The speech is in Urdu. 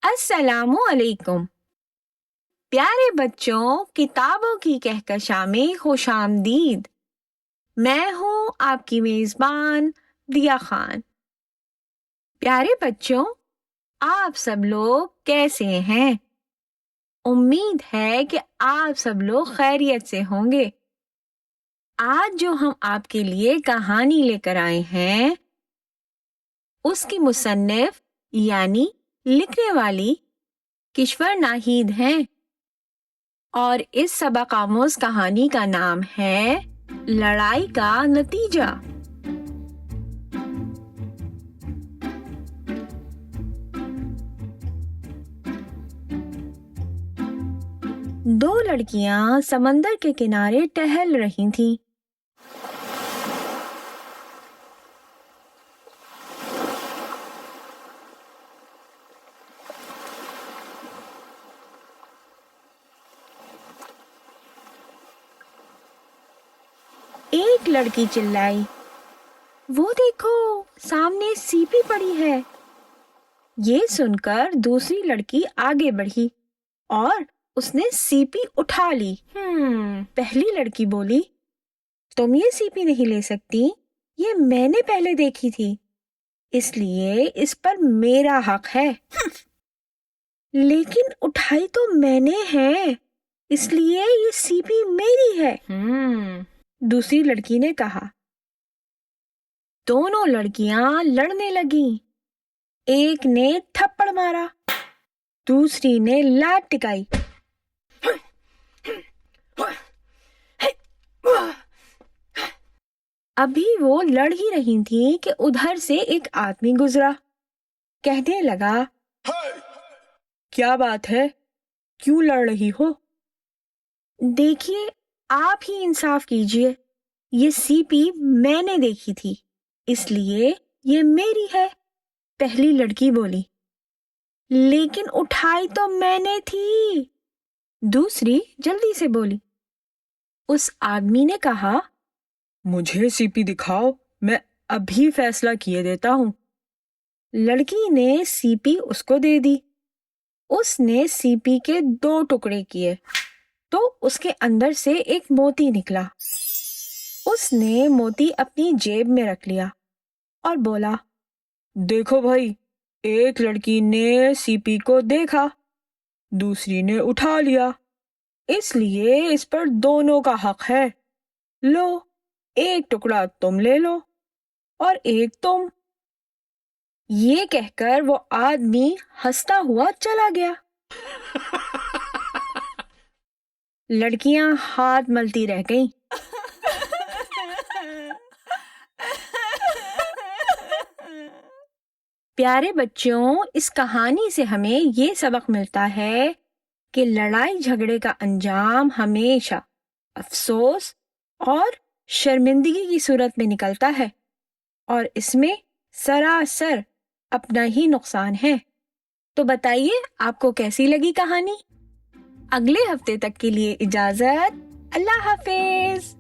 السلام علیکم پیارے بچوں، کتابوں کی کہکشاں میں خوش آمدید۔ میں ہوں آپ کی میزبان دیا خان۔ پیارے بچوں، آپ سب لوگ کیسے ہیں؟ امید ہے کہ آپ سب لوگ خیریت سے ہوں گے۔ آج جو ہم آپ کے لیے کہانی لے کر آئے ہیں اس کی مصنف یعنی لکھنے والی کشور ناہید ہیں، اور اس سبق آموز کہانی کا نام ہے لڑائی کا نتیجہ۔ دو لڑکیاں سمندر کے کنارے ٹہل رہی تھیں۔ ایک لڑکی چلائی، وہ دیکھو سامنے سیپی پڑی ہے۔ یہ سن کر دوسری لڑکی آگے بڑھی اور اس نے سیپی اٹھا لی۔ پہلی لڑکی بولی، تم یہ سیپی نہیں لے سکتی، یہ میں نے پہلے دیکھی تھی، اس لیے اس پر میرا حق ہے۔ لیکن اٹھائی تو میں نے ہے، اس لیے یہ سیپی میری ہے، دوسری لڑکی نے کہا۔ دونوں لڑکیاں لڑنے لگیں، ایک نے تھپڑ مارا، دوسری نے لاٹ ٹکائی۔ ابھی وہ لڑ ہی رہی تھی کہ ادھر سے ایک آدمی گزرا، کہنے لگا، کیا بات ہے، کیوں لڑ رہی ہو؟ دیکھیے، آپ ہی انصاف کیجیے، یہ سیپی میں نے دیکھی تھی، اس لیے یہ میری ہے، پہلی لڑکی بولی۔ لیکن اٹھائی تو میں نے تھی، دوسری جلدی سے بولی۔ اس آدمی نے کہا، مجھے سیپی دکھاؤ، میں ابھی فیصلہ کیے دیتا ہوں۔ لڑکی نے سیپی اس کو دے دی۔ اس نے سیپی کے 2 ٹکڑے کیے تو اس کے اندر سے ایک موتی نکلا۔ اس نے موتی اپنی جیب میں رکھ لیا اور بولا، دیکھو بھائی، ایک لڑکی نے سیپی کو دیکھا، دوسری نے اٹھا لیا، اس لیے اس پر دونوں کا حق ہے، لو، ایک ٹکڑا تم لے لو اور ایک تم۔ یہ کہہ کر وہ آدمی ہنستا ہوا چلا گیا۔ لڑکیاں ہاتھ ملتی رہ گئیں۔ پیارے بچوں، اس کہانی سے ہمیں یہ سبق ملتا ہے کہ لڑائی جھگڑے کا انجام ہمیشہ افسوس اور شرمندگی کی صورت میں نکلتا ہے، اور اس میں سراسر اپنا ہی نقصان ہے۔ تو بتائیے، آپ کو کیسی لگی کہانی؟ اگلے ہفتے تک کے لیے اجازت، اللہ حافظ۔